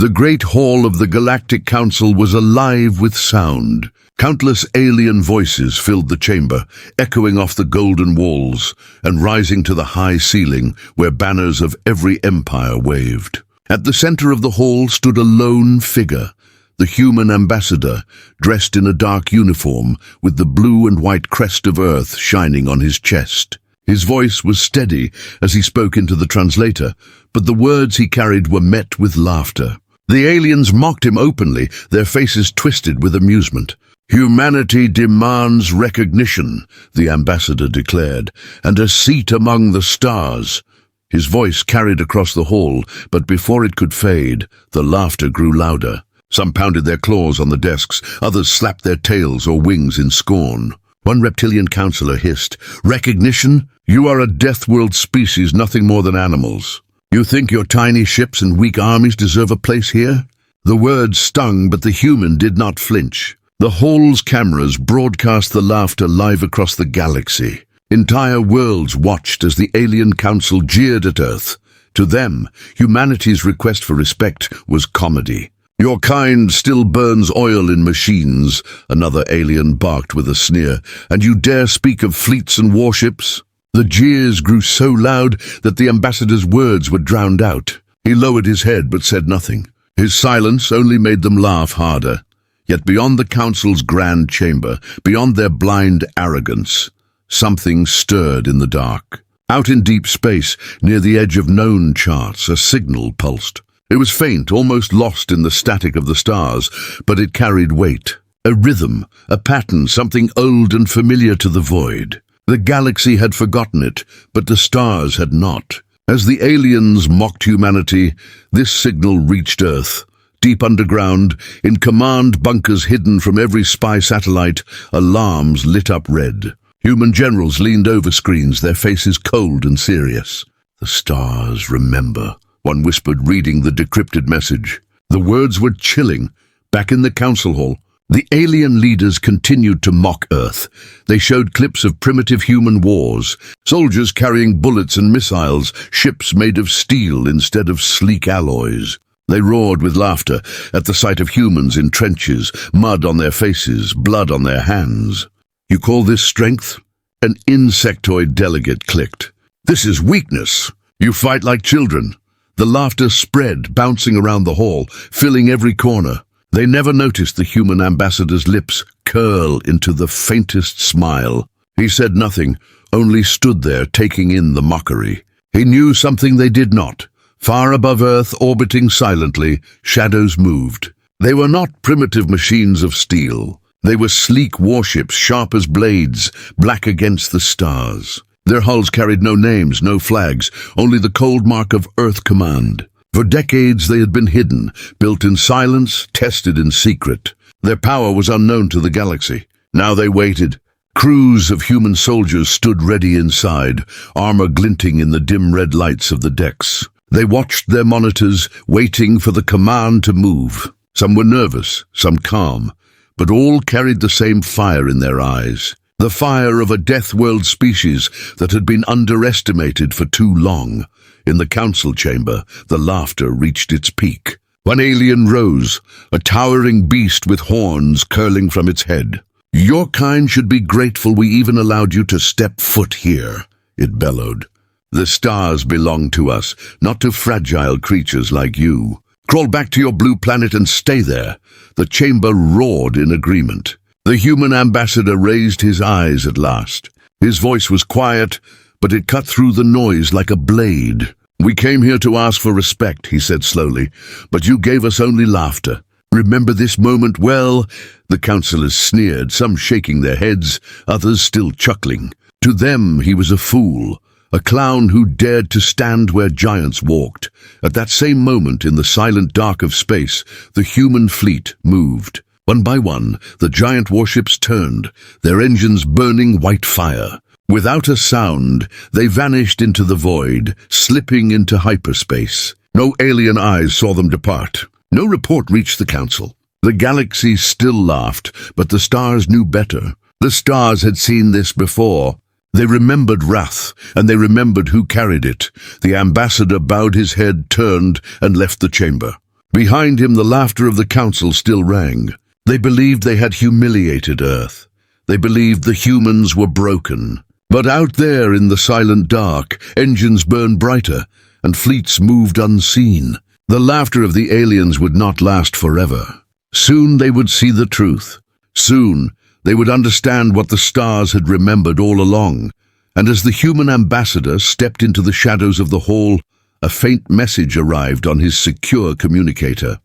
The great hall of the Galactic Council was alive with sound. Countless alien voices filled the chamber, echoing off the golden walls and rising to the high ceiling where banners of every empire waved. At the center of the hall stood a lone figure, the human ambassador, dressed in a dark uniform with the blue and white crest of Earth shining on his chest. His voice was steady as he spoke into the translator, but the words he carried were met with laughter. The aliens mocked him openly, their faces twisted with amusement. "Humanity demands recognition," the ambassador declared, "and a seat among the stars." His voice carried across the hall, but before it could fade, the laughter grew louder. Some pounded their claws on the desks, others slapped their tails or wings in scorn. One reptilian counselor hissed, "Recognition? You are a death-world species, nothing more than animals. You think your tiny ships and weak armies deserve a place here?" The words stung, but the human did not flinch. The hall's cameras broadcast the laughter live across the galaxy. Entire worlds watched as the alien council jeered at Earth. To them, humanity's request for respect was comedy. "Your kind still burns oil in machines," another alien barked with a sneer, "and you dare speak of fleets and warships?" The jeers grew so loud that the ambassador's words were drowned out. He lowered his head but said nothing. His silence only made them laugh harder. Yet beyond the council's grand chamber, beyond their blind arrogance, something stirred in the dark. Out in deep space, near the edge of known charts, a signal pulsed. It was faint, almost lost in the static of the stars, but it carried weight. A rhythm, a pattern, something old and familiar to the void. The galaxy had forgotten it, but the stars had not. As the aliens mocked humanity, this signal reached Earth. Deep underground, in command bunkers hidden from every spy satellite, alarms lit up red. Human generals leaned over screens, their faces cold and serious. "The stars remember," one whispered, reading the decrypted message. The words were chilling. Back in the council hall, the alien leaders continued to mock Earth. They showed clips of primitive human wars, soldiers carrying bullets and missiles, ships made of steel instead of sleek alloys. They roared with laughter at the sight of humans in trenches, mud on their faces, blood on their hands. "You call this strength?" An insectoid delegate clicked. "This is weakness. You fight like children." The laughter spread, bouncing around the hall, filling every corner. They never noticed the human ambassador's lips curl into the faintest smile. He said nothing, only stood there taking in the mockery. He knew something they did not. Far above Earth, orbiting silently, shadows moved. They were not primitive machines of steel. They were sleek warships, sharp as blades, black against the stars. Their hulls carried no names, no flags, only the cold mark of Earth Command. For decades they had been hidden, built in silence, tested in secret. Their power was unknown to the galaxy. Now they waited. Crews of human soldiers stood ready inside, armor glinting in the dim red lights of the decks. They watched their monitors, waiting for the command to move. Some were nervous, some calm, but all carried the same fire in their eyes. The fire of a death-world species that had been underestimated for too long. In the council chamber, the laughter reached its peak. One alien rose, a towering beast with horns curling from its head. "Your kind should be grateful we even allowed you to step foot here," it bellowed. "The stars belong to us, not to fragile creatures like you. Crawl back to your blue planet and stay there." The chamber roared in agreement. The human ambassador raised his eyes at last. His voice was quiet, but it cut through the noise like a blade. "We came here to ask for respect," he said slowly, "but you gave us only laughter. Remember this moment well?" The councillors sneered, some shaking their heads, others still chuckling. To them he was a fool. A clown who dared to stand where giants walked. At that same moment, in the silent dark of space, the human fleet moved. One by one, the giant warships turned, their engines burning white fire. Without a sound, they vanished into the void, slipping into hyperspace. No alien eyes saw them depart. No report reached the council. The galaxy still laughed, but the stars knew better. The stars had seen this before. They remembered wrath, and they remembered who carried it. The ambassador bowed his head, turned, and left the chamber. Behind him, the laughter of the council still rang. They believed they had humiliated Earth. They believed the humans were broken. But out there in the silent dark, engines burned brighter, and fleets moved unseen. The laughter of the aliens would not last forever. Soon they would see the truth. Soon they would understand what the stars had remembered all along. And as the human ambassador stepped into the shadows of the hall, a faint message arrived on his secure communicator.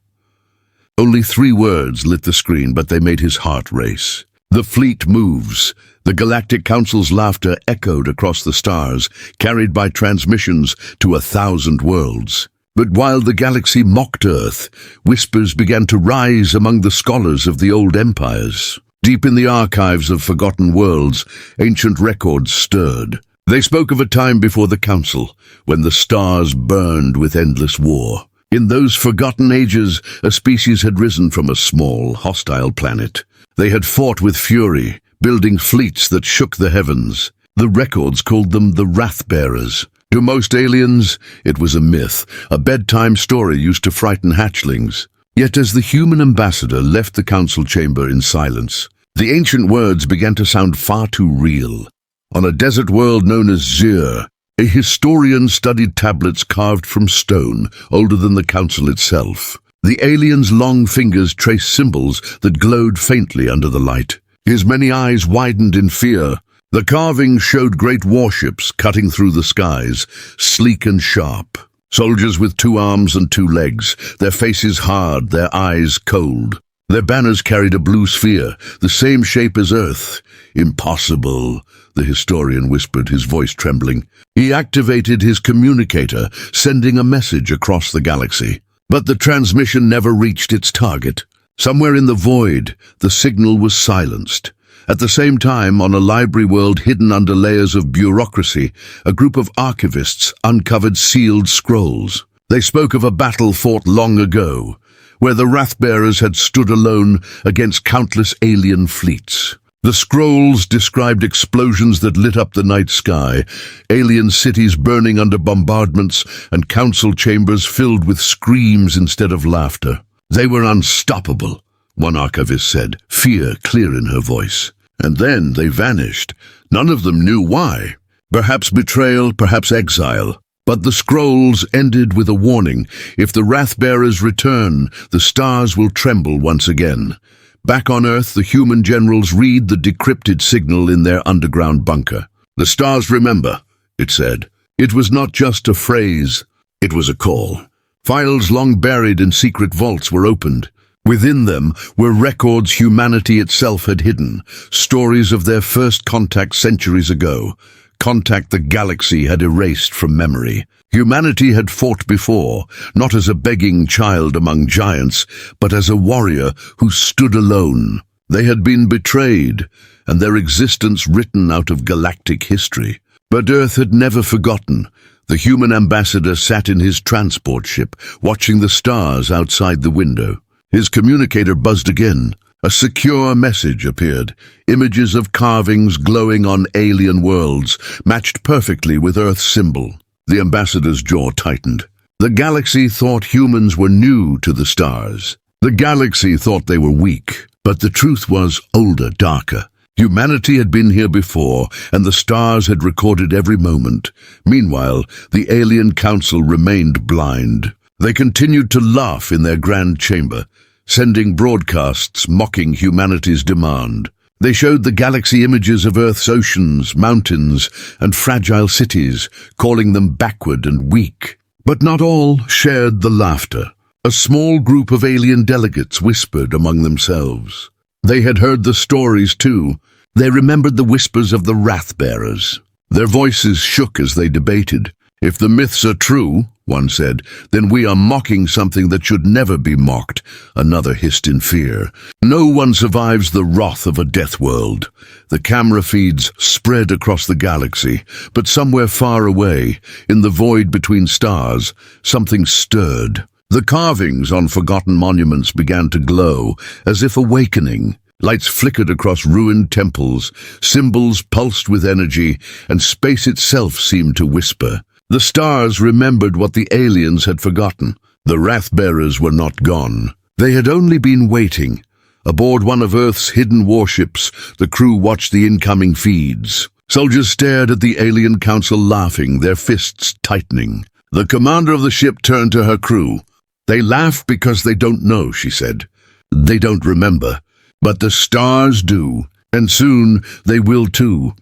Only 3 words lit the screen, but they made his heart race. The fleet moves. The Galactic Council's laughter echoed across the stars, carried by transmissions to 1,000 worlds. But while the galaxy mocked Earth, whispers began to rise among the scholars of the old empires. Deep in the archives of forgotten worlds, ancient records stirred. They spoke of a time before the Council, when the stars burned with endless war. In those forgotten ages, a species had risen from a small, hostile planet. They had fought with fury, building fleets that shook the heavens. The records called them the Wrath-bearers. To most aliens, it was a myth, a bedtime story used to frighten hatchlings. Yet as the human ambassador left the council chamber in silence, the ancient words began to sound far too real. On a desert world known as Zir, a historian studied tablets carved from stone, older than the council itself. The alien's long fingers traced symbols that glowed faintly under the light. His many eyes widened in fear. The carvings showed great warships cutting through the skies, sleek and sharp. Soldiers with 2 arms and 2 legs, their faces hard, their eyes cold. Their banners carried a blue sphere, the same shape as Earth. Impossible, the historian whispered, his voice trembling. He activated his communicator, sending a message across the galaxy. But the transmission never reached its target. Somewhere in the void, the signal was silenced. At the same time, on a library world hidden under layers of bureaucracy, a group of archivists uncovered sealed scrolls. They spoke of a battle fought long ago, where the Wrath-bearers had stood alone against countless alien fleets. The scrolls described explosions that lit up the night sky, alien cities burning under bombardments, and council chambers filled with screams instead of laughter. They were unstoppable, one archivist said, fear clear in her voice. And then they vanished. None of them knew why. Perhaps betrayal, perhaps exile. But the scrolls ended with a warning. If the Wrath-bearers return, the stars will tremble once again. Back on Earth, the human generals read the decrypted signal in their underground bunker. The stars remember, it said. It was not just a phrase, it was a call. Files long buried in secret vaults were opened. Within them were records humanity itself had hidden, stories of their first contact centuries ago, contact the galaxy had erased from memory. Humanity had fought before, not as a begging child among giants, but as a warrior who stood alone. They had been betrayed, and their existence written out of galactic history. But Earth had never forgotten. The human ambassador sat in his transport ship, watching the stars outside the window. His communicator buzzed again. A secure message appeared. Images of carvings glowing on alien worlds, matched perfectly with Earth's symbol. The ambassador's jaw tightened. The galaxy thought humans were new to the stars. The galaxy thought they were weak. But the truth was older, darker. Humanity had been here before, and the stars had recorded every moment. Meanwhile, the alien council remained blind. They continued to laugh in their grand chamber, sending broadcasts mocking humanity's demand. They showed the galaxy images of Earth's oceans, mountains, and fragile cities, calling them backward and weak. But not all shared the laughter. A small group of alien delegates whispered among themselves. They had heard the stories too. They remembered the whispers of the Wrath-bearers. Their voices shook as they debated. If the myths are true, one said, then we are mocking something that should never be mocked, another hissed in fear. No one survives the wrath of a death world. The camera feeds spread across the galaxy, but somewhere far away, in the void between stars, something stirred. The carvings on forgotten monuments began to glow, as if awakening. Lights flickered across ruined temples, symbols pulsed with energy, and space itself seemed to whisper. The stars remembered what the aliens had forgotten. The Wrath-bearers were not gone. They had only been waiting. Aboard one of Earth's hidden warships, the crew watched the incoming feeds. Soldiers stared at the alien council laughing, their fists tightening. The commander of the ship turned to her crew. "They laugh because they don't know," she said. "They don't remember. But the stars do, and soon they will too."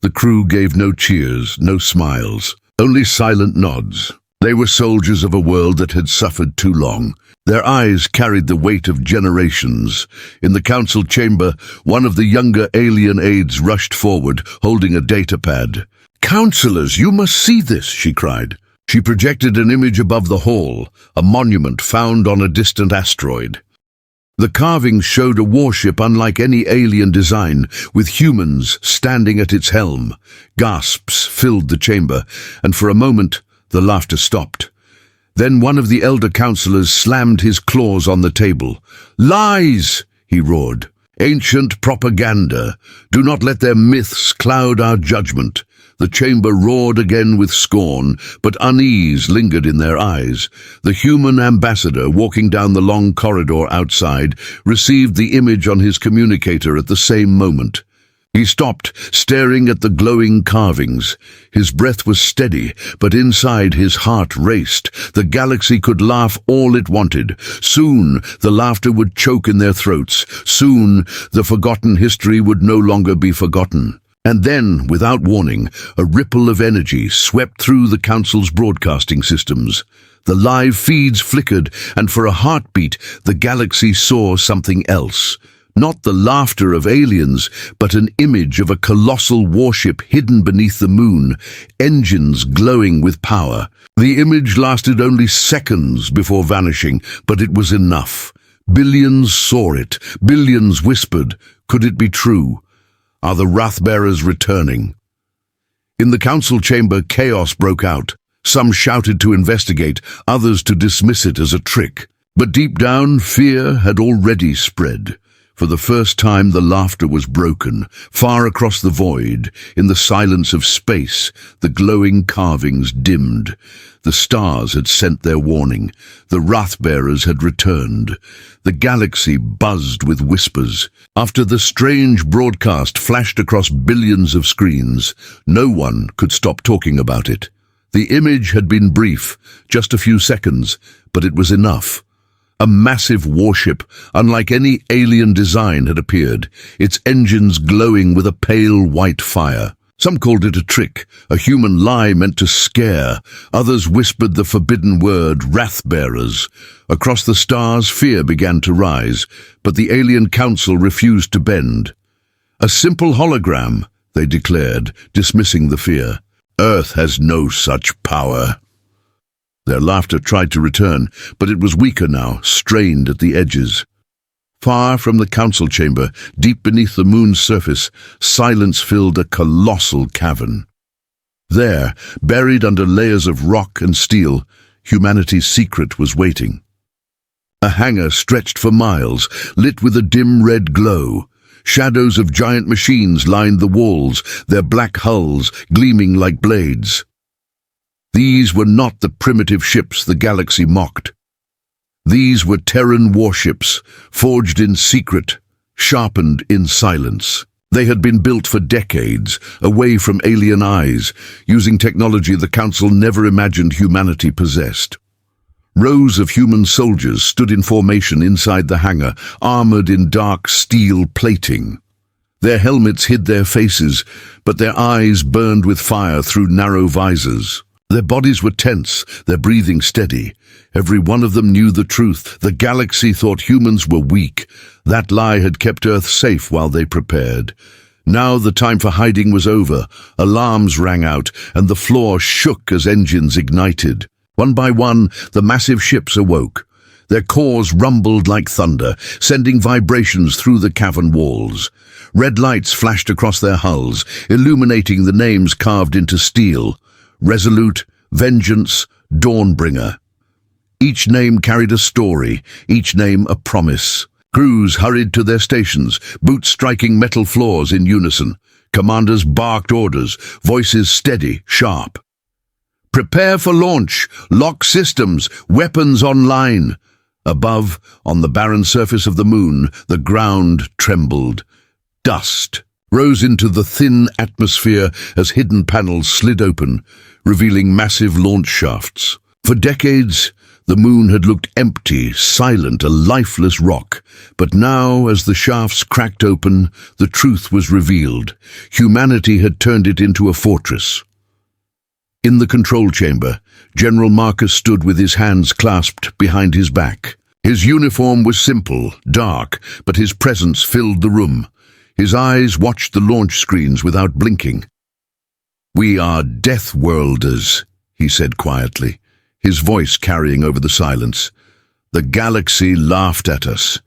The crew gave no cheers, no smiles, only silent nods. They were soldiers of a world that had suffered too long. Their eyes carried the weight of generations. In the council chamber, one of the younger alien aides rushed forward, holding a data pad. "Counselors, you must see this," she cried. She projected an image above the hall, a monument found on a distant asteroid. The carvings showed a warship unlike any alien design, with humans standing at its helm. Gasps filled the chamber, and for a moment the laughter stopped. Then one of the elder counselors slammed his claws on the table. "Lies!" he roared. "Ancient propaganda. Do not let their myths cloud our judgment." The chamber roared again with scorn, but unease lingered in their eyes. The human ambassador, walking down the long corridor outside, received the image on his communicator at the same moment. He stopped, staring at the glowing carvings. His breath was steady, but inside his heart raced. The galaxy could laugh all it wanted. Soon the laughter would choke in their throats. Soon the forgotten history would no longer be forgotten. And then, without warning, a ripple of energy swept through the Council's broadcasting systems. The live feeds flickered, and for a heartbeat, the galaxy saw something else. Not the laughter of aliens, but an image of a colossal warship hidden beneath the moon, engines glowing with power. The image lasted only seconds before vanishing, but it was enough. Billions saw it. Billions whispered, "Could it be true? Are the Wrath-bearers returning?" In the council chamber, chaos broke out. Some shouted to investigate, others to dismiss it as a trick. But deep down, fear had already spread. For the first time, the laughter was broken. Far across the void, in the silence of space, the glowing carvings dimmed. The stars had sent their warning. The Wrath-bearers had returned. The galaxy buzzed with whispers. After the strange broadcast flashed across billions of screens, no one could stop talking about it. The image had been brief, just a few seconds, but it was enough. A massive warship, unlike any alien design, had appeared, its engines glowing with a pale white fire. Some called it a trick, a human lie meant to scare. Others whispered the forbidden word, Wrath-bearers. Across the stars, fear began to rise, but the alien council refused to bend. "A simple hologram," they declared, dismissing the fear. "Earth has no such power." Their laughter tried to return, but it was weaker now, strained at the edges. Far from the council chamber, deep beneath the moon's surface, silence filled a colossal cavern. There, buried under layers of rock and steel, humanity's secret was waiting. A hangar stretched for miles, lit with a dim red glow. Shadows of giant machines lined the walls, their black hulls gleaming like blades. These were not the primitive ships the galaxy mocked. These were Terran warships, forged in secret, sharpened in silence. They had been built for decades, away from alien eyes, using technology the Council never imagined humanity possessed. Rows of human soldiers stood in formation inside the hangar, armored in dark steel plating. Their helmets hid their faces, but their eyes burned with fire through narrow visors. Their bodies were tense, their breathing steady. Every one of them knew the truth. The galaxy thought humans were weak. That lie had kept Earth safe while they prepared. Now the time for hiding was over. Alarms rang out, and the floor shook as engines ignited. One by one, the massive ships awoke. Their cores rumbled like thunder, sending vibrations through the cavern walls. Red lights flashed across their hulls, illuminating the names carved into steel. Resolute, Vengeance, Dawnbringer. Each name carried a story, each name a promise. Crews hurried to their stations, boots striking metal floors in unison. Commanders barked orders, voices steady, sharp. Prepare for launch. Lock systems. Weapons online. Above, on the barren surface of the moon, the ground trembled. Dust rose into the thin atmosphere as hidden panels slid open, revealing massive launch shafts. For decades, the moon had looked empty, silent, a lifeless rock. But now, as the shafts cracked open, the truth was revealed. Humanity had turned it into a fortress. In the control chamber, General Marcus stood with his hands clasped behind his back. His uniform was simple, dark, but his presence filled the room. His eyes watched the launch screens without blinking. "We are Death Worlders," he said quietly, his voice carrying over the silence. "The galaxy laughed at us.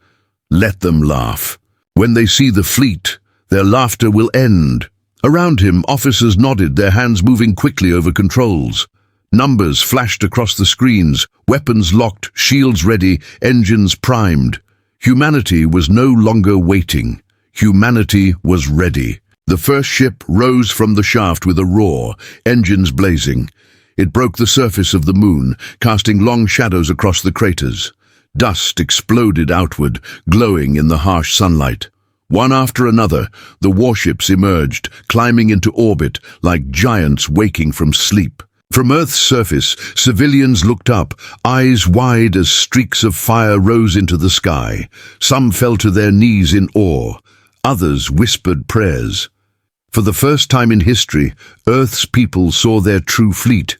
Let them laugh. When they see the fleet, their laughter will end." Around him, officers nodded, their hands moving quickly over controls. Numbers flashed across the screens, weapons locked, shields ready, engines primed. Humanity was no longer waiting. Humanity was ready. The first ship rose from the shaft with a roar, engines blazing. It broke the surface of the moon, casting long shadows across the craters. Dust exploded outward, glowing in the harsh sunlight. One after another, the warships emerged, climbing into orbit like giants waking from sleep. From Earth's surface, civilians looked up, eyes wide as streaks of fire rose into the sky. Some fell to their knees in awe. Others whispered prayers. For the first time in history, Earth's people saw their true fleet.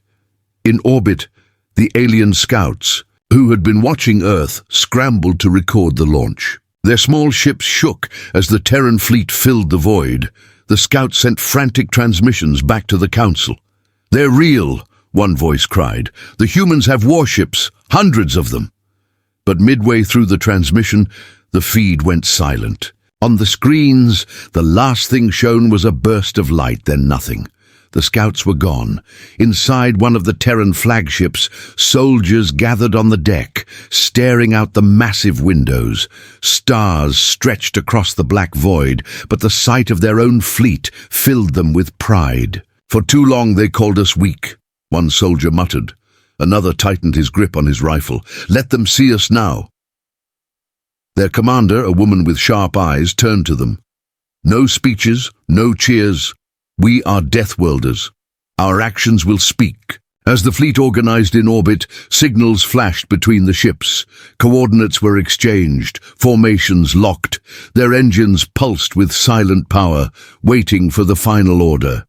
In orbit, the alien scouts, who had been watching Earth, scrambled to record the launch. Their small ships shook as the Terran fleet filled the void. The scouts sent frantic transmissions back to the Council. "They're real," one voice cried. "The humans have warships, hundreds of them." But midway through the transmission, the feed went silent. On the screens, the last thing shown was a burst of light, then nothing. The scouts were gone. Inside one of the Terran flagships, soldiers gathered on the deck, staring out the massive windows. Stars stretched across the black void, but the sight of their own fleet filled them with pride. "For too long they called us weak," one soldier muttered. Another tightened his grip on his rifle. "Let them see us now." Their commander, a woman with sharp eyes, turned to them. "No speeches, no cheers. We are Death Worlders. Our actions will speak." As the fleet organized in orbit, signals flashed between the ships. Coordinates were exchanged, formations locked. Their engines pulsed with silent power, waiting for the final order.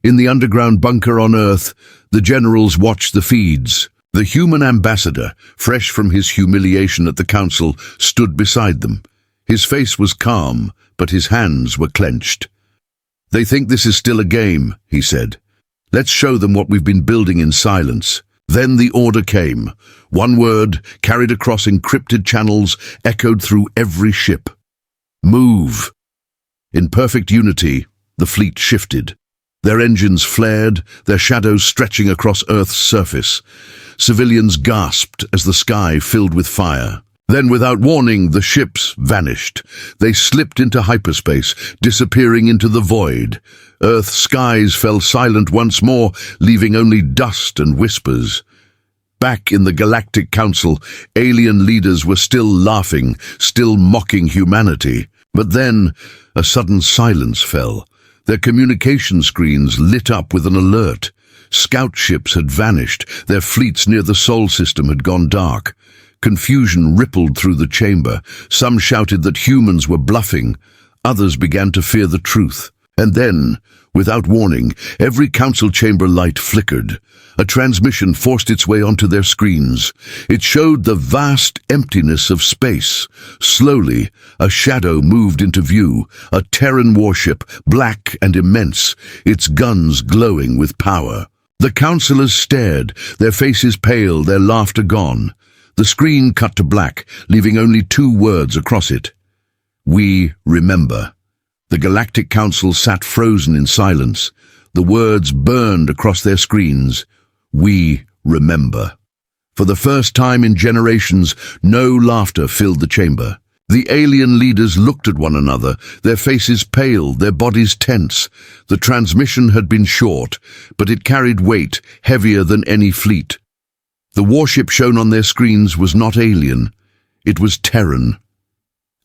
In the underground bunker on Earth, the generals watched the feeds. The human ambassador, fresh from his humiliation at the Council, stood beside them. His face was calm, but his hands were clenched. "They think this is still a game," he said. "Let's show them what we've been building in silence." Then the order came. One word, carried across encrypted channels, echoed through every ship. "Move." In perfect unity, the fleet shifted. Their engines flared, their shadows stretching across Earth's surface. Civilians gasped as the sky filled with fire. Then, without warning, the ships vanished. They slipped into hyperspace, disappearing into the void. Earth's skies fell silent once more, leaving only dust and whispers. Back in the Galactic Council, alien leaders were still laughing, still mocking humanity. But then, a sudden silence fell. Their communication screens lit up with an alert. Scout ships had vanished. Their fleets near the Sol system had gone dark. Confusion rippled through the chamber. Some shouted that humans were bluffing. Others began to fear the truth. And then, without warning, every council chamber light flickered. A transmission forced its way onto their screens. It showed the vast emptiness of space. Slowly, a shadow moved into view, a Terran warship, black and immense, its guns glowing with power. The councillors stared, their faces pale, their laughter gone. The screen cut to black, leaving only 2 words across it. "We remember." The Galactic Council sat frozen in silence. The words burned across their screens. "We remember." For the first time in generations, no laughter filled the chamber. The alien leaders looked at one another, their faces pale, their bodies tense. The transmission had been short, but it carried weight, heavier than any fleet. The warship shown on their screens was not alien. It was Terran.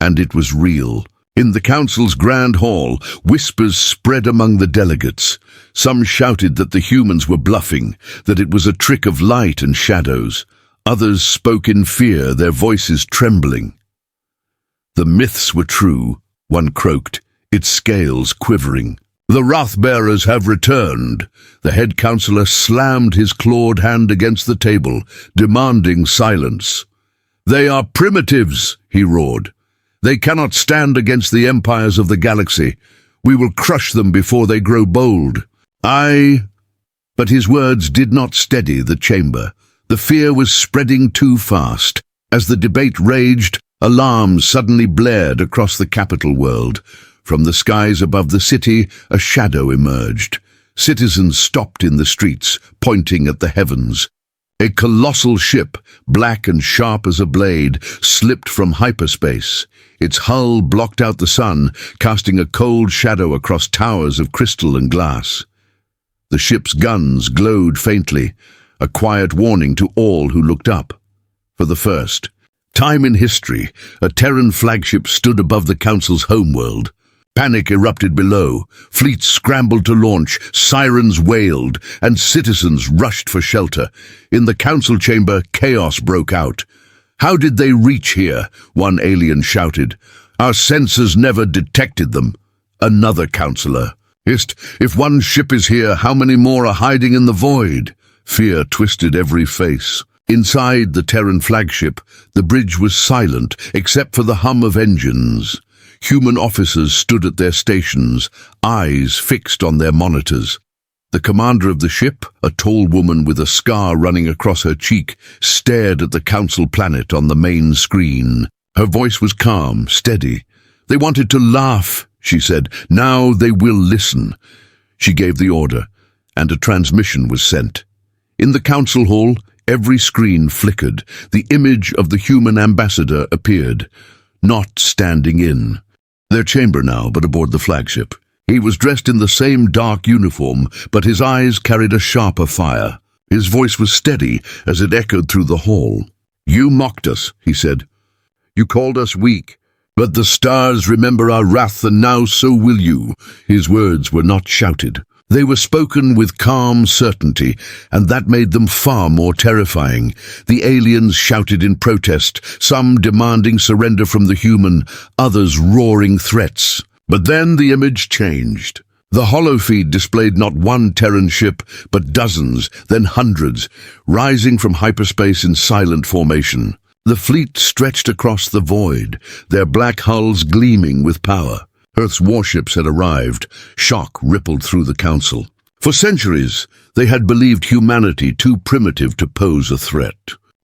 And it was real. In the council's grand hall, whispers spread among the delegates. Some shouted that the humans were bluffing, that it was a trick of light and shadows. Others spoke in fear, their voices trembling. The myths were true, one croaked, its scales quivering. The wrath-bearers have returned. The head councillor slammed his clawed hand against the table, demanding silence. They are primitives, he roared. They cannot stand against the empires of the galaxy. We will crush them before they grow bold. But his words did not steady the chamber. The fear was spreading too fast. As the debate raged, alarms suddenly blared across the capital world. From the skies above the city, a shadow emerged. Citizens stopped in the streets, pointing at the heavens. A colossal ship, black and sharp as a blade, slipped from hyperspace. Its hull blocked out the sun, casting a cold shadow across towers of crystal and glass. The ship's guns glowed faintly, a quiet warning to all who looked up. For the first time in history, a Terran flagship stood above the Council's homeworld. Panic erupted below. Fleets scrambled to launch, sirens wailed, and citizens rushed for shelter. In the council chamber, chaos broke out. "How did they reach here?" one alien shouted. "Our sensors never detected them." Another councillor. If one ship is here, how many more are hiding in the void?" Fear twisted every face. Inside the Terran flagship, the bridge was silent, except for the hum of engines. Human officers stood at their stations, eyes fixed on their monitors. The commander of the ship, a tall woman with a scar running across her cheek, stared at the council planet on the main screen. Her voice was calm, steady. "They wanted to laugh," she said. "Now they will listen." She gave the order, and a transmission was sent. In the council hall, every screen flickered. The image of the human ambassador appeared, not standing in their chamber now, but aboard the flagship. He was dressed in the same dark uniform, but his eyes carried a sharper fire. His voice was steady as it echoed through the hall. "You mocked us," he said. "You called us weak. But the stars remember our wrath, and now so will you." His words were not shouted. They were spoken with calm certainty, and that made them far more terrifying. The aliens shouted in protest, some demanding surrender from the human, others roaring threats. But then the image changed. The holofeed displayed not one Terran ship, but dozens, then hundreds, rising from hyperspace in silent formation. The fleet stretched across the void, their black hulls gleaming with power. Earth's warships had arrived. Shock rippled through the council. For centuries, they had believed humanity too primitive to pose a threat.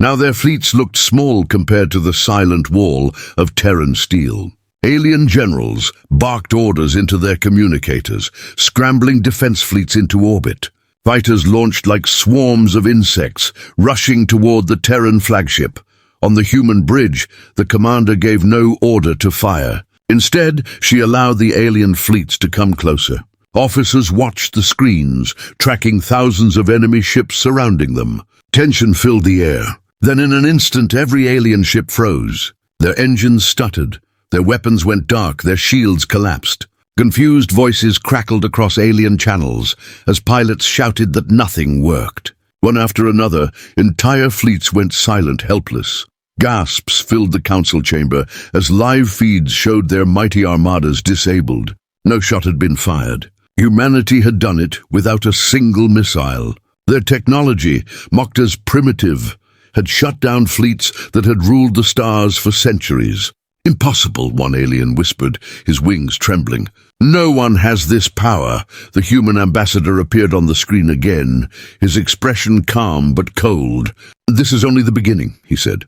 Now their fleets looked small compared to the silent wall of Terran steel. Alien generals barked orders into their communicators, scrambling defense fleets into orbit. Fighters launched like swarms of insects, rushing toward the Terran flagship. On the human bridge, the commander gave no order to fire. Instead, she allowed the alien fleets to come closer. Officers watched the screens, tracking thousands of enemy ships surrounding them. Tension filled the air. Then in an instant, every alien ship froze. Their engines stuttered. Their weapons went dark. Their shields collapsed. Confused voices crackled across alien channels as pilots shouted that nothing worked. One after another, entire fleets went silent, helpless. Gasps filled the council chamber as live feeds showed their mighty armadas disabled. No shot had been fired. Humanity had done it without a single missile. Their technology, mocked as primitive, had shut down fleets that had ruled the stars for centuries. "Impossible," one alien whispered, his wings trembling. "No one has this power." The human ambassador appeared on the screen again, his expression calm but cold. "This is only the beginning," he said.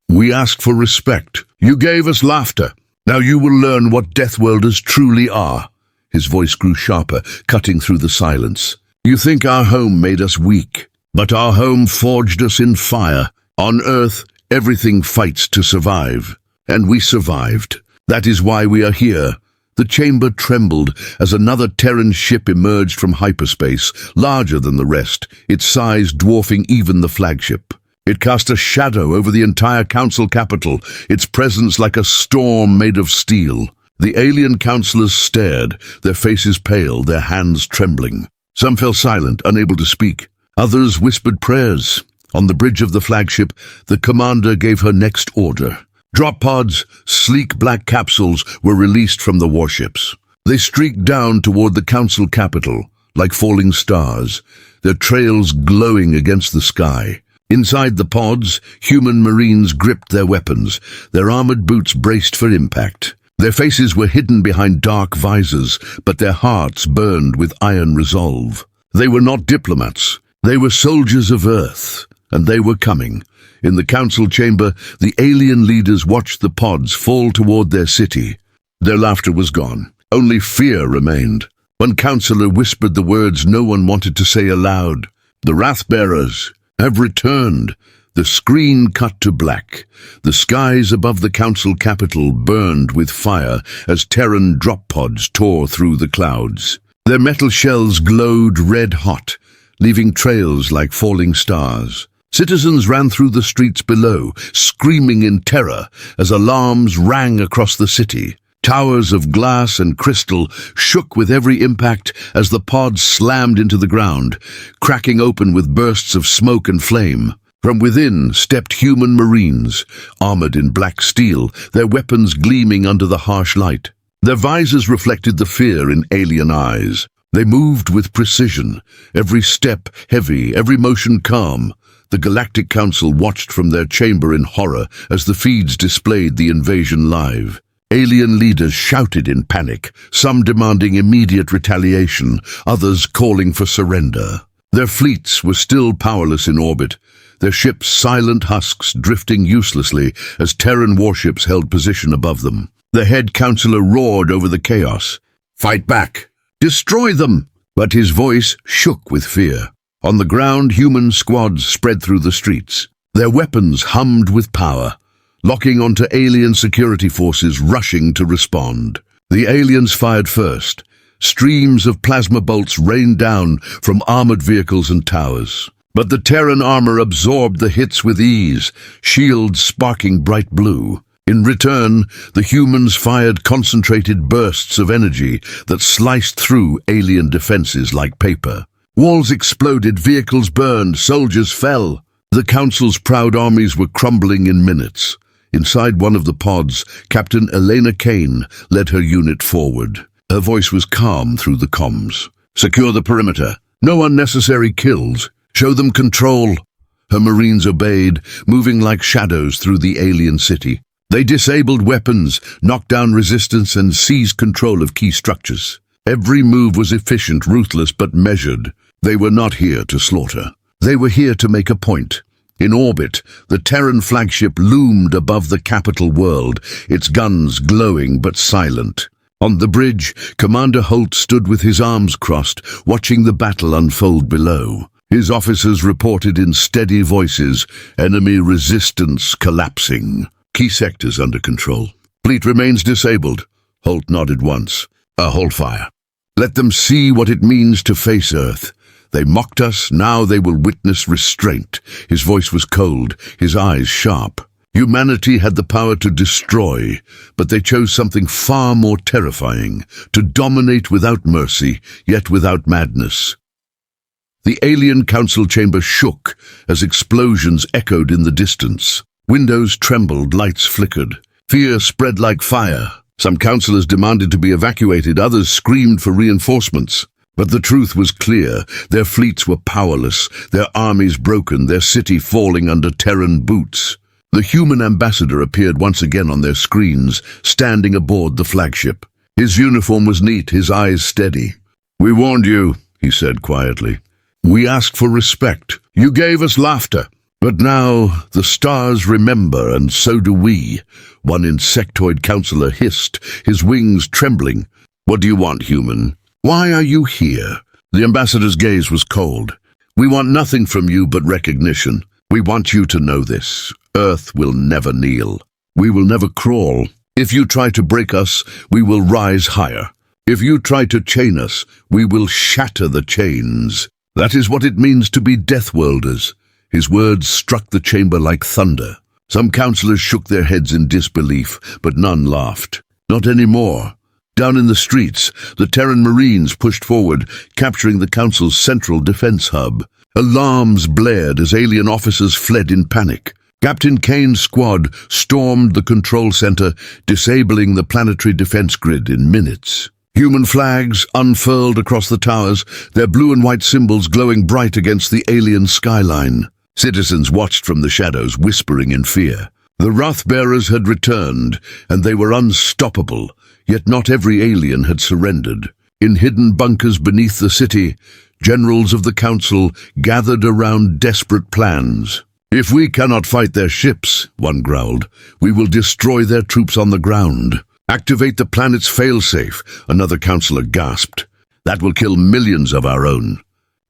"We ask for respect. You gave us laughter. Now you will learn what Deathworlders truly are." His voice grew sharper, cutting through the silence. "You think our home made us weak, but our home forged us in fire. On Earth, everything fights to survive. And we survived. That is why we are here. The chamber trembled as another Terran ship emerged from hyperspace, larger than the rest, its size dwarfing even the flagship. It cast a shadow over the entire council capital, its presence like a storm made of steel. The alien councillors stared, their faces pale, their hands trembling. Some fell silent, unable to speak. Others whispered prayers. On the bridge of the flagship, the commander gave her next order. Drop pods, sleek black capsules, were released from the warships. They streaked down toward the council capital, like falling stars, their trails glowing against the sky. Inside the pods, human marines gripped their weapons, their armored boots braced for impact. Their faces were hidden behind dark visors, but their hearts burned with iron resolve. They were not diplomats. They were soldiers of Earth, and they were coming. In the council chamber, the alien leaders watched the pods fall toward their city. Their laughter was gone. Only fear remained. One councillor whispered the words no one wanted to say aloud. "The Wrathbearers have returned." The screen cut to black. The skies above the council capital burned with fire as Terran drop pods tore through the clouds. Their metal shells glowed red-hot, leaving trails like falling stars. Citizens ran through the streets below, screaming in terror as alarms rang across the city. Towers of glass and crystal shook with every impact as the pods slammed into the ground, cracking open with bursts of smoke and flame. From within stepped human marines, armored in black steel, their weapons gleaming under the harsh light. Their visors reflected the fear in alien eyes. They moved with precision, every step heavy, every motion calm. The Galactic Council watched from their chamber in horror as the feeds displayed the invasion live. Alien leaders shouted in panic, some demanding immediate retaliation, others calling for surrender. Their fleets were still powerless in orbit, their ships silent husks drifting uselessly as Terran warships held position above them. The head councillor roared over the chaos. "Fight back! Destroy them!" But his voice shook with fear. On the ground, human squads spread through the streets. Their weapons hummed with power, locking onto alien security forces rushing to respond. The aliens fired first. Streams of plasma bolts rained down from armored vehicles and towers. But the Terran armor absorbed the hits with ease, shields sparking bright blue. In return, the humans fired concentrated bursts of energy that sliced through alien defenses like paper. Walls exploded, vehicles burned, soldiers fell. The Council's proud armies were crumbling in minutes. Inside one of the pods, Captain Elena Kane led her unit forward. Her voice was calm through the comms. "Secure the perimeter. No unnecessary kills. Show them control." Her Marines obeyed, moving like shadows through the alien city. They disabled weapons, knocked down resistance, and seized control of key structures. Every move was efficient, ruthless, but measured. They were not here to slaughter. They were here to make a point. In orbit, the Terran flagship loomed above the capital world, its guns glowing but silent. On the bridge, Commander Holt stood with his arms crossed, watching the battle unfold below. His officers reported in steady voices, enemy resistance collapsing. Key sectors under control. Fleet remains disabled. Holt nodded once. Hold fire. Let them see what it means to face Earth. They mocked us, now they will witness restraint. His voice was cold, his eyes sharp. Humanity had the power to destroy, but they chose something far more terrifying, to dominate without mercy, yet without madness. The alien council chamber shook as explosions echoed in the distance. Windows trembled, lights flickered. Fear spread like fire. Some councillors demanded to be evacuated, others screamed for reinforcements. But the truth was clear. Their fleets were powerless, their armies broken, their city falling under Terran boots. The human ambassador appeared once again on their screens, standing aboard the flagship. His uniform was neat, his eyes steady. "We warned you," he said quietly. "We asked for respect. You gave us laughter. But now the stars remember, and so do we." One insectoid councillor hissed, his wings trembling. "What do you want, human? Why are you here?" The ambassador's gaze was cold. "We want nothing from you but recognition. We want you to know this. Earth will never kneel." We will never crawl. If you try to break us, we will rise higher. If you try to chain us, we will shatter the chains. That is what it means to be Deathworlders. His words struck the chamber like thunder. Some councillors shook their heads in disbelief, but none laughed. Not anymore. Down in the streets, the Terran Marines pushed forward, capturing the Council's central defense hub. Alarms blared as alien officers fled in panic. Captain Kane's squad stormed the control center, disabling the planetary defense grid in minutes. Human flags unfurled across the towers, their blue and white symbols glowing bright against the alien skyline. Citizens watched from the shadows, whispering in fear. The Wrath-bearers had returned, and they were unstoppable, yet not every alien had surrendered. In hidden bunkers beneath the city, generals of the Council gathered around desperate plans. "If we cannot fight their ships," one growled, "we will destroy their troops on the ground." "Activate the planet's failsafe," another councillor gasped. "That will kill millions of our own."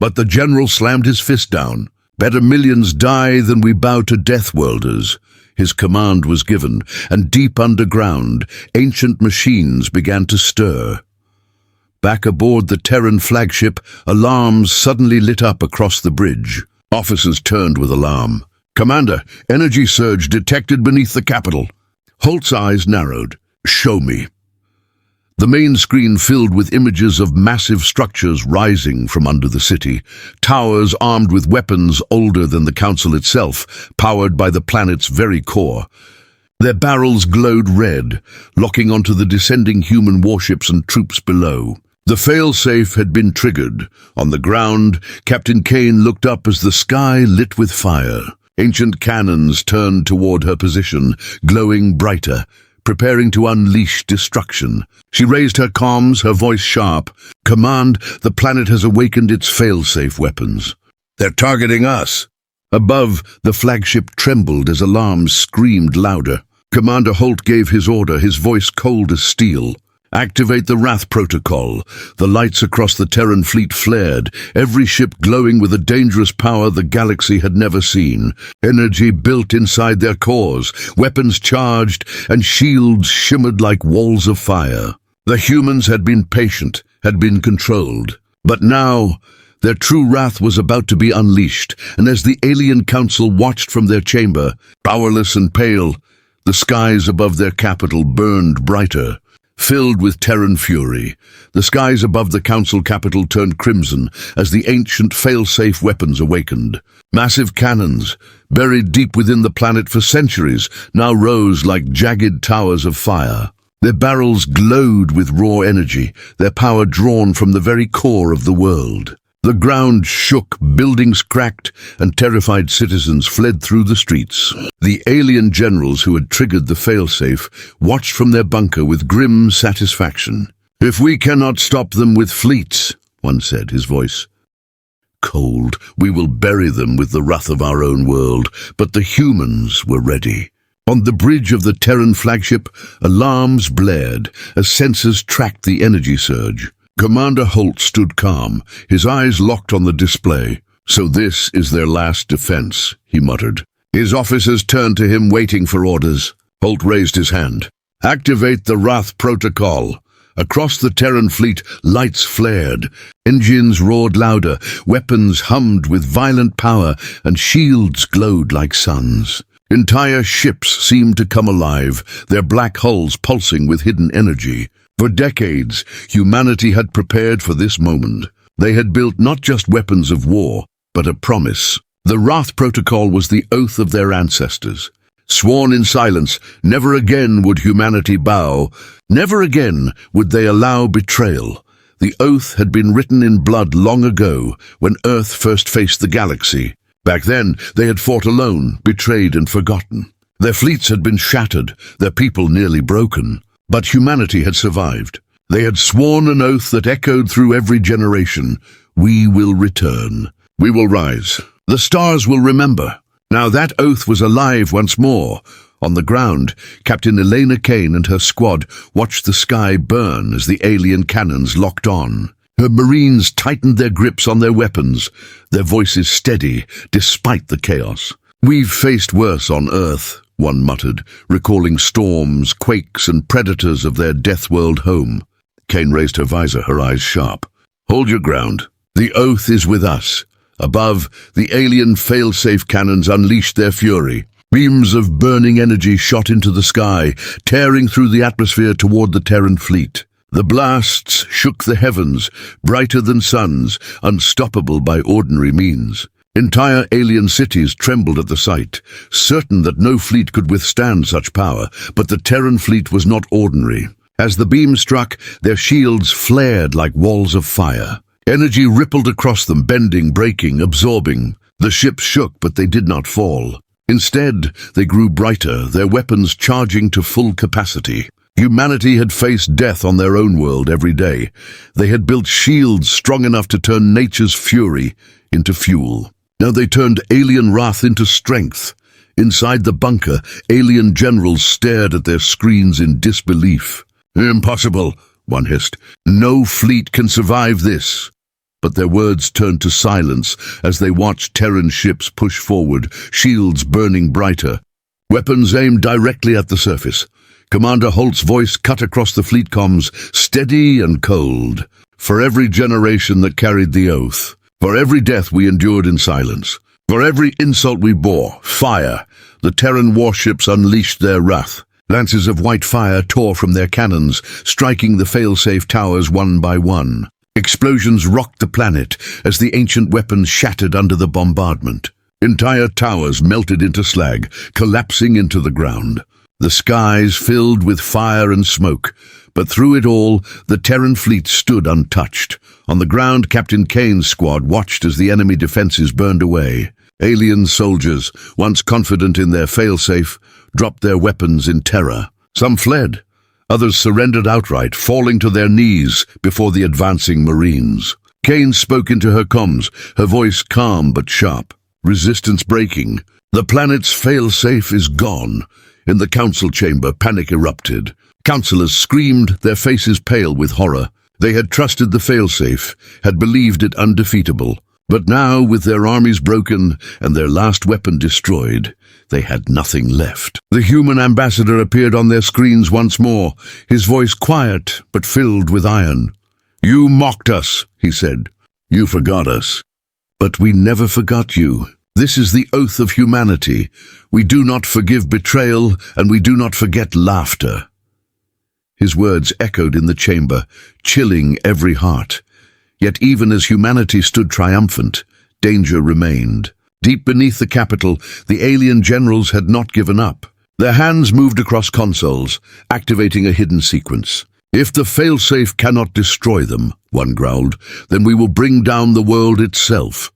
But the general slammed his fist down. "Better millions die than we bow to Deathworlders." His command was given, and deep underground, ancient machines began to stir. Back aboard the Terran flagship, alarms suddenly lit up across the bridge. Officers turned with alarm. "Commander, energy surge detected beneath the capital." Holt's eyes narrowed. "Show me." The main screen filled with images of massive structures rising from under the city, towers armed with weapons older than the Council itself, powered by the planet's very core. Their barrels glowed red, locking onto the descending human warships and troops below. The failsafe had been triggered. On the ground, Captain Kane looked up as the sky lit with fire. Ancient cannons turned toward her position, glowing brighter, preparing to unleash destruction. She raised her comms, her voice sharp. "Command, the planet has awakened its failsafe weapons. They're targeting us." Above, the flagship trembled as alarms screamed louder. Commander Holt gave his order, his voice cold as steel. "Activate the Wrath Protocol." The lights across the Terran fleet flared, every ship glowing with a dangerous power the galaxy had never seen. Energy built inside their cores, weapons charged, and shields shimmered like walls of fire. The humans had been patient, had been controlled. But now, their true wrath was about to be unleashed, and as the alien council watched from their chamber, powerless and pale, the skies above their capital burned brighter. Filled with Terran fury, the skies above the Council capital turned crimson as the ancient fail-safe weapons awakened. Massive cannons, buried deep within the planet for centuries, now rose like jagged towers of fire. Their barrels glowed with raw energy, their power drawn from the very core of the world. The ground shook, buildings cracked, and terrified citizens fled through the streets. The alien generals who had triggered the failsafe watched from their bunker with grim satisfaction. "If we cannot stop them with fleets," one said, his voice cold, "we will bury them with the wrath of our own world." But the humans were ready. On the bridge of the Terran flagship, alarms blared as sensors tracked the energy surge. Commander Holt stood calm, his eyes locked on the display. "So this is their last defense," he muttered. His officers turned to him, waiting for orders. Holt raised his hand. "Activate the Wrath Protocol." Across the Terran fleet, lights flared. Engines roared louder, weapons hummed with violent power, and shields glowed like suns. Entire ships seemed to come alive, their black hulls pulsing with hidden energy. For decades, humanity had prepared for this moment. They had built not just weapons of war, but a promise. The Wrath Protocol was the oath of their ancestors. Sworn in silence, never again would humanity bow. Never again would they allow betrayal. The oath had been written in blood long ago, when Earth first faced the galaxy. Back then, they had fought alone, betrayed and forgotten. Their fleets had been shattered, their people nearly broken. But humanity had survived. They had sworn an oath that echoed through every generation. "We will return. We will rise. The stars will remember." Now that oath was alive once more. On the ground, Captain Elena Kane and her squad watched the sky burn as the alien cannons locked on. Her Marines tightened their grips on their weapons, their voices steady despite the chaos. "We've faced worse on Earth," one muttered, recalling storms, quakes, and predators of their death world home. Kane raised her visor, her eyes sharp. Hold your ground. The oath is with us. Above, the alien fail-safe cannons unleashed their fury. Beams of burning energy shot into the sky, tearing through the atmosphere toward the Terran fleet. The blasts shook the heavens, brighter than suns, unstoppable by ordinary means. Entire alien cities trembled at the sight, certain that no fleet could withstand such power, but the Terran fleet was not ordinary. As the beam struck, their shields flared like walls of fire. Energy rippled across them, bending, breaking, absorbing. The ships shook, but they did not fall. Instead, they grew brighter, their weapons charging to full capacity. Humanity had faced death on their own world every day. They had built shields strong enough to turn nature's fury into fuel. Now they turned alien wrath into strength. Inside the bunker, alien generals stared at their screens in disbelief. "Impossible," one hissed. "No fleet can survive this." But their words turned to silence as they watched Terran ships push forward, shields burning brighter. Weapons aimed directly at the surface. Commander Holt's voice cut across the fleet comms, steady and cold. "For every generation that carried the oath, for every death we endured in silence, for every insult we bore, fire." The Terran warships unleashed their wrath. Lances of white fire tore from their cannons, striking the fail-safe towers one by one. Explosions rocked the planet as the ancient weapons shattered under the bombardment. Entire towers melted into slag, collapsing into the ground. The skies filled with fire and smoke, but through it all, the Terran fleet stood untouched. On the ground, Captain Kane's squad watched as the enemy defenses burned away. Alien soldiers, once confident in their fail-safe, dropped their weapons in terror. Some fled. Others surrendered outright, falling to their knees before the advancing Marines. Kane spoke into her comms, her voice calm but sharp. "Resistance breaking. The planet's fail-safe is gone." In the council chamber, panic erupted. Councillors screamed, their faces pale with horror. They had trusted the fail-safe, had believed it undefeatable. But now, with their armies broken and their last weapon destroyed, they had nothing left. The human ambassador appeared on their screens once more, his voice quiet but filled with iron. "You mocked us," he said. "You forgot us. But we never forgot you. This is the oath of humanity. We do not forgive betrayal, and we do not forget laughter." His words echoed in the chamber, chilling every heart. Yet even as humanity stood triumphant, danger remained. Deep beneath the capital, the alien generals had not given up. Their hands moved across consoles, activating a hidden sequence. "If the failsafe cannot destroy them," one growled, "then we will bring down the world itself."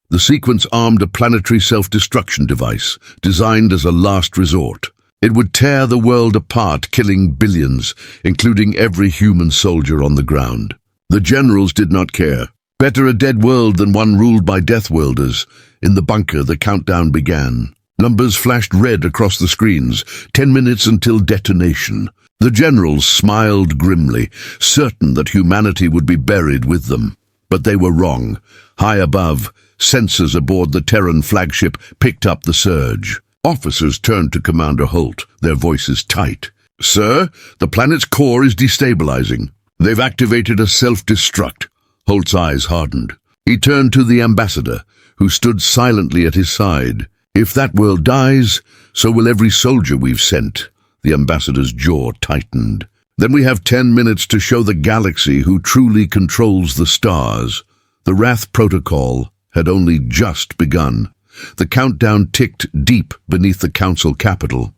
The sequence armed a planetary self-destruction device, designed as a last resort. It would tear the world apart, killing billions, including every human soldier on the ground. The generals did not care. Better a dead world than one ruled by death worlders. In the bunker, the countdown began. Numbers flashed red across the screens, 10 minutes until detonation. The generals smiled grimly, certain that humanity would be buried with them. But they were wrong. High above, sensors aboard the Terran flagship picked up the surge. Officers turned to Commander Holt, their voices tight. "Sir, the planet's core is destabilizing. They've activated a self-destruct." Holt's eyes hardened. He turned to the ambassador, who stood silently at his side. "If that world dies, so will every soldier we've sent." The ambassador's jaw tightened. "Then we have 10 minutes to show the galaxy who truly controls the stars." The Wrath Protocol had only just begun. The countdown ticked deep beneath the council capital,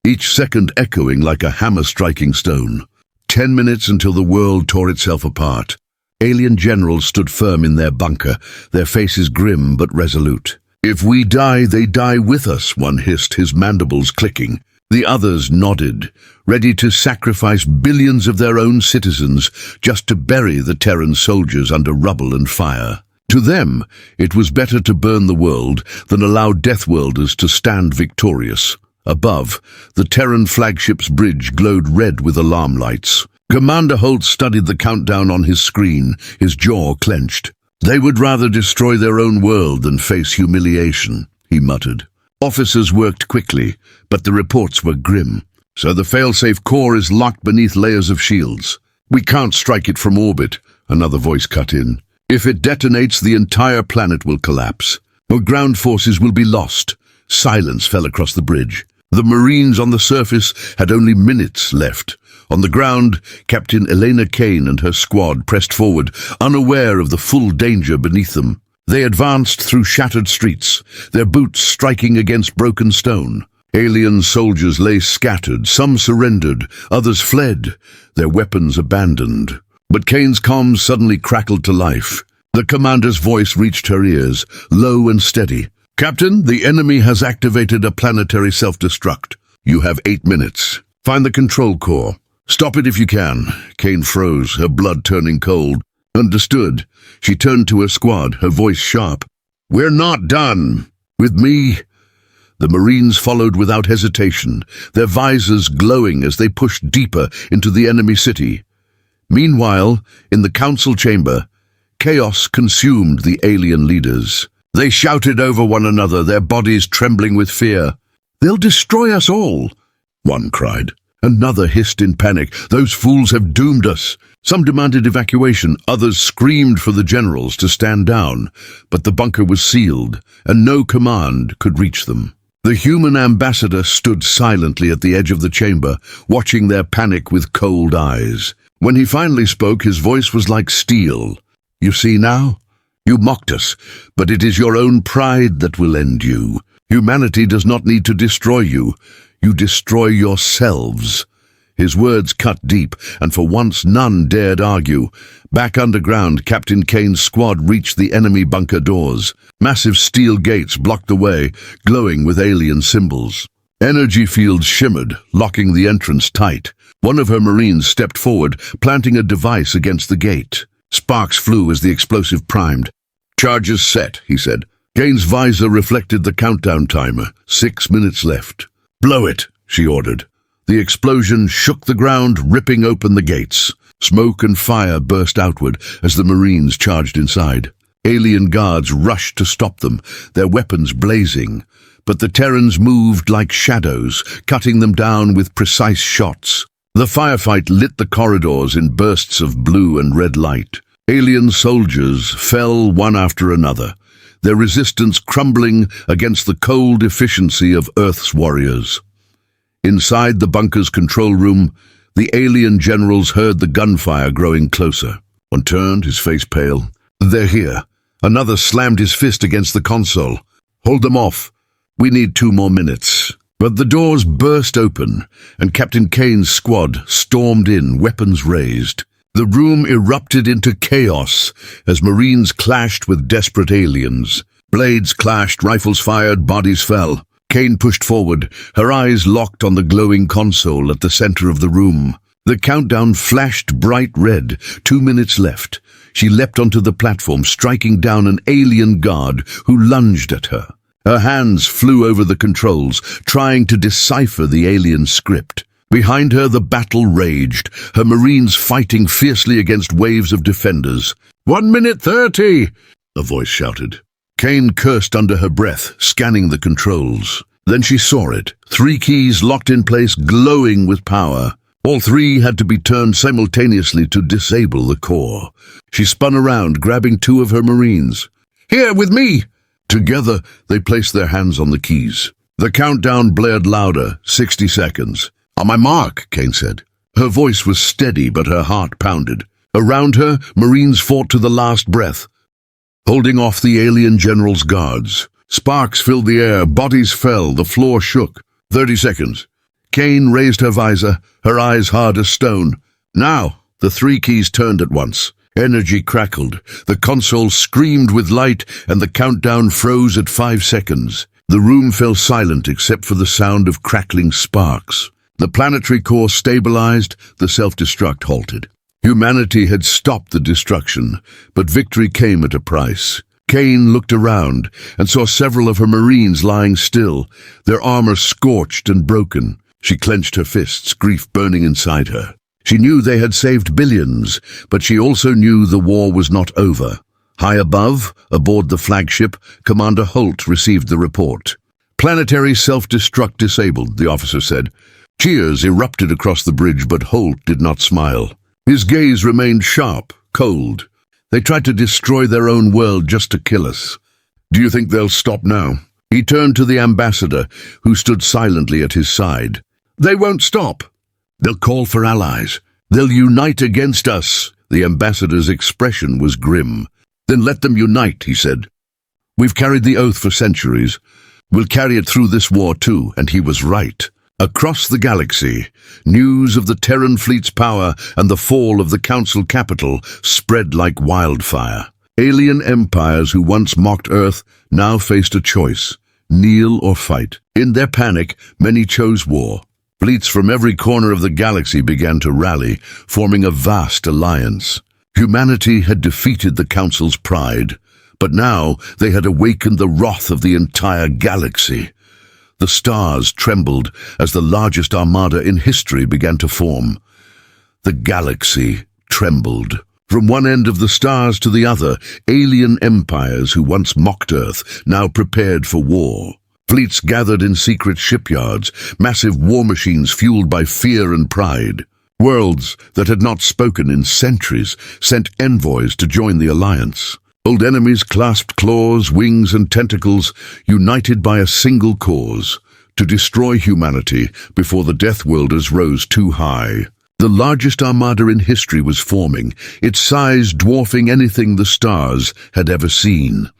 each second echoing like a hammer striking stone. 10 minutes until the world tore itself apart. Alien generals stood firm in their bunker, their faces grim but resolute. "If we die, they die with us," one hissed, his mandibles clicking. The others nodded, ready to sacrifice billions of their own citizens just to bury the Terran soldiers under rubble and fire. To them, it was better to burn the world than allow Deathworlders to stand victorious. Above, the Terran flagship's bridge glowed red with alarm lights. Commander Holt studied the countdown on his screen, his jaw clenched. "They would rather destroy their own world than face humiliation," he muttered. Officers worked quickly, but the reports were grim. So the failsafe core is locked beneath layers of shields. We can't strike it from orbit, another voice cut in. If it detonates, the entire planet will collapse. Our ground forces will be lost. Silence fell across the bridge. The Marines on the surface had only minutes left. On the ground, Captain Elena Kane and her squad pressed forward, unaware of the full danger beneath them. They advanced through shattered streets, their boots striking against broken stone. Alien soldiers lay scattered, some surrendered, others fled, their weapons abandoned. But Kane's comms suddenly crackled to life. The commander's voice reached her ears, low and steady. "Captain, the enemy has activated a planetary self-destruct. You have 8 minutes. Find the control core. Stop it if you can." Kane froze, her blood turning cold. Understood. She turned to her squad, her voice sharp. "We're not done. With me." The Marines followed without hesitation, their visors glowing as they pushed deeper into the enemy city. Meanwhile, in the council chamber, chaos consumed the alien leaders. They shouted over one another, their bodies trembling with fear. "They'll destroy us all," one cried. Another hissed in panic, "Those fools have doomed us." Some demanded evacuation, others screamed for the generals to stand down, but the bunker was sealed, and no command could reach them. The human ambassador stood silently at the edge of the chamber, watching their panic with cold eyes. When he finally spoke, his voice was like steel. "You see now? You mocked us, but it is your own pride that will end you. Humanity does not need to destroy you. You destroy yourselves." His words cut deep, and for once none dared argue. Back underground, Captain Kane's squad reached the enemy bunker doors. Massive steel gates blocked the way, glowing with alien symbols. Energy fields shimmered, locking the entrance tight. One of her Marines stepped forward, planting a device against the gate. Sparks flew as the explosive primed. "Charges set," he said. Kane's visor reflected the countdown timer. 6 minutes left. "Blow it," she ordered. The explosion shook the ground, ripping open the gates. Smoke and fire burst outward as the Marines charged inside. Alien guards rushed to stop them, their weapons blazing. But the Terrans moved like shadows, cutting them down with precise shots. The firefight lit the corridors in bursts of blue and red light. Alien soldiers fell one after another, their resistance crumbling against the cold efficiency of Earth's warriors. Inside the bunker's control room, the alien generals heard the gunfire growing closer. One turned, his face pale. "They're here." Another slammed his fist against the console. "Hold them off. We need 2 more minutes." But the doors burst open, and Captain Kane's squad stormed in, weapons raised. The room erupted into chaos as Marines clashed with desperate aliens. Blades clashed, rifles fired, bodies fell. Kane pushed forward, her eyes locked on the glowing console at the center of the room. The countdown flashed bright red. 2 minutes left. She leapt onto the platform, striking down an alien guard who lunged at her. Her hands flew over the controls, trying to decipher the alien script. Behind her, the battle raged, her Marines fighting fiercely against waves of defenders. 1 minute 30, a voice shouted. Kane cursed under her breath, scanning the controls. Then she saw it, 3 keys locked in place, glowing with power. All 3 had to be turned simultaneously to disable the core. She spun around, grabbing 2 of her Marines. "Here, with me!" Together, they placed their hands on the keys. The countdown blared louder, 60 seconds. "On my mark," Kane said. Her voice was steady, but her heart pounded. Around her, Marines fought to the last breath, holding off the alien general's guards. Sparks filled the air, bodies fell, the floor shook. 30 seconds. Kane raised her visor, her eyes hard as stone. Now, the 3 keys turned at once. Energy crackled. The console screamed with light, and the countdown froze at 5 seconds. The room fell silent except for the sound of crackling sparks. The planetary core stabilized, the self-destruct halted. Humanity had stopped the destruction, but victory came at a price. Kane looked around and saw several of her Marines lying still, their armor scorched and broken. She clenched her fists, grief burning inside her. She knew they had saved billions, but she also knew the war was not over. High above, aboard the flagship, Commander Holt received the report. Planetary self-destruct disabled, the officer said. Cheers erupted across the bridge, but Holt did not smile. His gaze remained sharp, cold. They tried to destroy their own world just to kill us. Do you think they'll stop now? He turned to the ambassador, who stood silently at his side. They won't stop. They'll call for allies. They'll unite against us. The ambassador's expression was grim. Then let them unite, he said. We've carried the oath for centuries. We'll carry it through this war too, and he was right. Across the galaxy, news of the Terran fleet's power and the fall of the Council capital spread like wildfire. Alien empires who once mocked Earth now faced a choice, kneel or fight. In their panic, many chose war. Fleets from every corner of the galaxy began to rally, forming a vast alliance. Humanity had defeated the Council's pride, but now they had awakened the wrath of the entire galaxy. The stars trembled as the largest armada in history began to form. The galaxy trembled. From one end of the stars to the other, alien empires who once mocked Earth now prepared for war. Fleets gathered in secret shipyards, massive war machines fueled by fear and pride. Worlds that had not spoken in centuries sent envoys to join the alliance. Old enemies clasped claws, wings, and tentacles, united by a single cause, to destroy humanity before the Death Worlders rose too high. The largest armada in history was forming, its size dwarfing anything the stars had ever seen.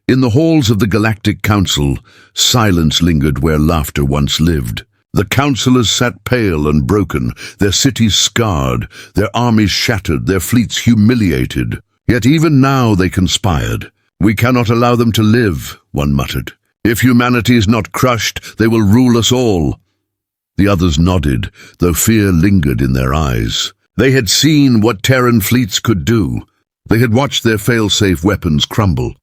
In the halls of the Galactic Council, silence lingered where laughter once lived. The councillors sat pale and broken, their cities scarred, their armies shattered, their fleets humiliated. Yet even now they conspired. We cannot allow them to live, one muttered. If humanity is not crushed, they will rule us all. The others nodded, though fear lingered in their eyes. They had seen what Terran fleets could do. They had watched their fail-safe weapons crumble.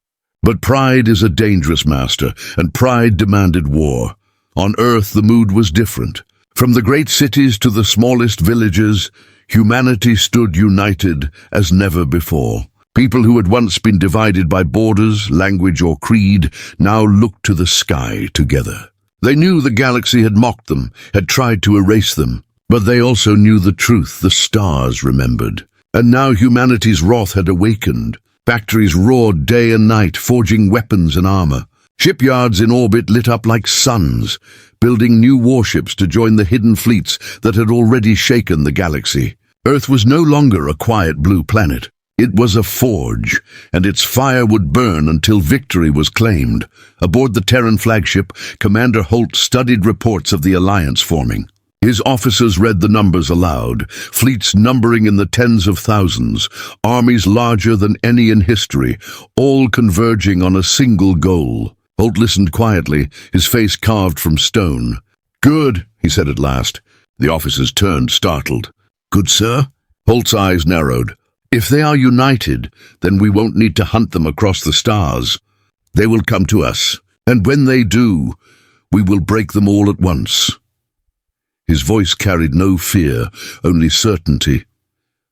But pride is a dangerous master, and pride demanded war. On Earth the mood was different. From the great cities to the smallest villages, humanity stood united as never before. People who had once been divided by borders, language, or creed now looked to the sky together. They knew the galaxy had mocked them, had tried to erase them, but they also knew the truth the stars remembered. And now humanity's wrath had awakened. Factories roared day and night, forging weapons and armor. Shipyards in orbit lit up like suns, building new warships to join the hidden fleets that had already shaken the galaxy. Earth was no longer a quiet blue planet. It was a forge, and its fire would burn until victory was claimed. Aboard the Terran flagship, Commander Holt studied reports of the alliance forming. His officers read the numbers aloud, fleets numbering in the tens of thousands, armies larger than any in history, all converging on a single goal. Holt listened quietly, his face carved from stone. "Good," he said at last. The officers turned, startled. "Good, sir?" Holt's eyes narrowed. "If they are united, then we won't need to hunt them across the stars. They will come to us, and when they do, we will break them all at once." His voice carried no fear, only certainty.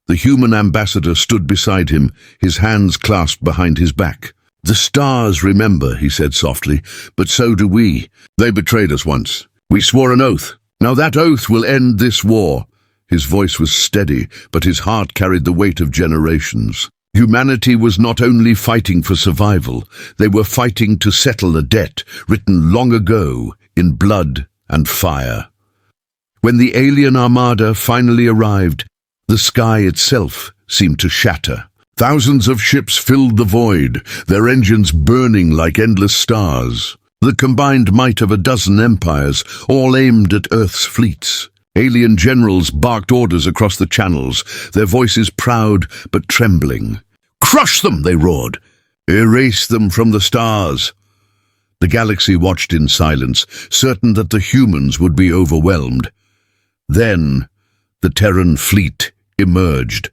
The human ambassador stood beside him, his hands clasped behind his back. "The stars remember," he said softly, "but so do we. They betrayed us once. We swore an oath. Now that oath will end this war." His voice was steady, but his heart carried the weight of generations. Humanity was not only fighting for survival, they were fighting to settle a debt written long ago in blood and fire. When the alien armada finally arrived, the sky itself seemed to shatter. Thousands of ships filled the void, their engines burning like endless stars. The combined might of a dozen empires, all aimed at Earth's fleets. Alien generals barked orders across the channels, their voices proud but trembling. "Crush them!" they roared. "Erase them from the stars." The galaxy watched in silence, certain that the humans would be overwhelmed. Then, the Terran fleet emerged.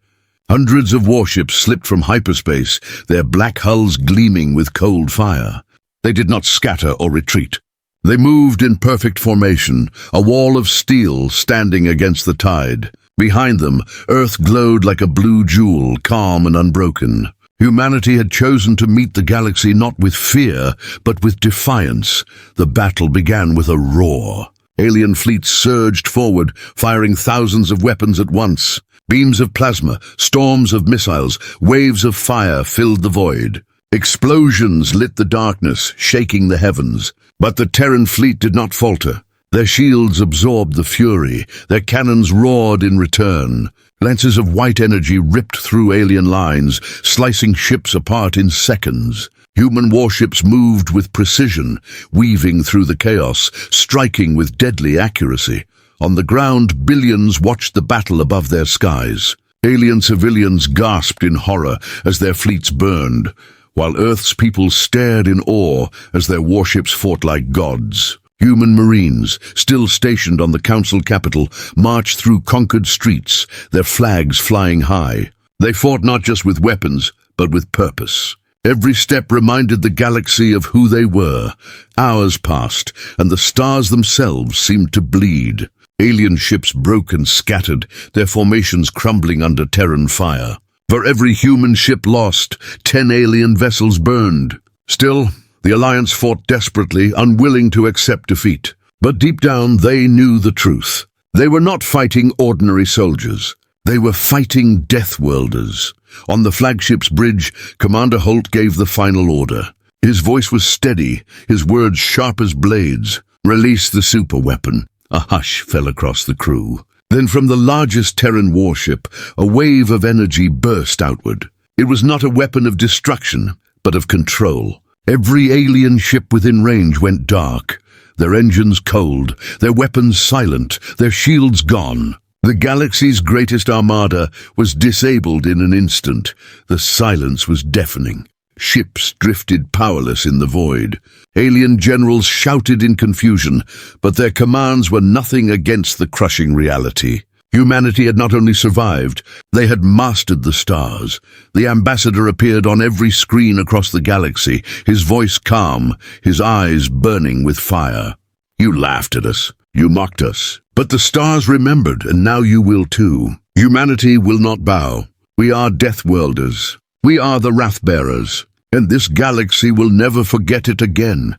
Hundreds of warships slipped from hyperspace, their black hulls gleaming with cold fire. They did not scatter or retreat. They moved in perfect formation, a wall of steel standing against the tide. Behind them, Earth glowed like a blue jewel, calm and unbroken. Humanity had chosen to meet the galaxy not with fear, but with defiance. The battle began with a roar. Alien fleets surged forward, firing thousands of weapons at once. Beams of plasma, storms of missiles, waves of fire filled the void. Explosions lit the darkness, shaking the heavens. But the Terran fleet did not falter. Their shields absorbed the fury. Their cannons roared in return. Lances of white energy ripped through alien lines, slicing ships apart in seconds. Human warships moved with precision, weaving through the chaos, striking with deadly accuracy. On the ground, billions watched the battle above their skies. Alien civilians gasped in horror as their fleets burned, while Earth's people stared in awe as their warships fought like gods. Human marines, still stationed on the council capital, marched through conquered streets, their flags flying high. They fought not just with weapons, but with purpose. Every step reminded the galaxy of who they were. Hours passed, and the stars themselves seemed to bleed. Alien ships broke and scattered, their formations crumbling under Terran fire. For every human ship lost, 10 alien vessels burned. Still, the Alliance fought desperately, unwilling to accept defeat. But deep down, they knew the truth. They were not fighting ordinary soldiers. They were fighting Deathworlders. On the flagship's bridge, Commander Holt gave the final order. His voice was steady, his words sharp as blades. Release the superweapon. A hush fell across the crew. Then from the largest Terran warship, a wave of energy burst outward. It was not a weapon of destruction, but of control. Every alien ship within range went dark, their engines cold, their weapons silent, their shields gone. The galaxy's greatest armada was disabled in an instant. The silence was deafening. Ships drifted powerless in the void. Alien generals shouted in confusion, but their commands were nothing against the crushing reality. Humanity had not only survived, they had mastered the stars. The ambassador appeared on every screen across the galaxy, his voice calm, his eyes burning with fire. You laughed at us. You mocked us. But the stars remembered, and now you will too. Humanity will not bow. We are Deathworlders. We are the Wrathbearers. And this galaxy will never forget it again.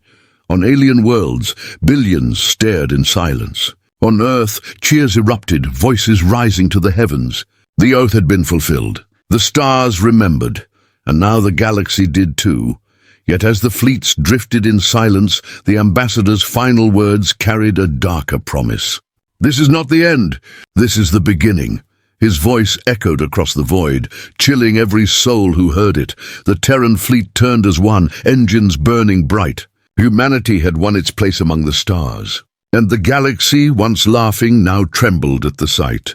On alien worlds, billions stared in silence. On Earth, cheers erupted, voices rising to the heavens. The oath had been fulfilled. The stars remembered, and now the galaxy did too. Yet as the fleets drifted in silence, the ambassador's final words carried a darker promise. This is not the end. This is the beginning. His voice echoed across the void, chilling every soul who heard it. The Terran fleet turned as one, engines burning bright. Humanity had won its place among the stars. And the galaxy, once laughing, now trembled at the sight.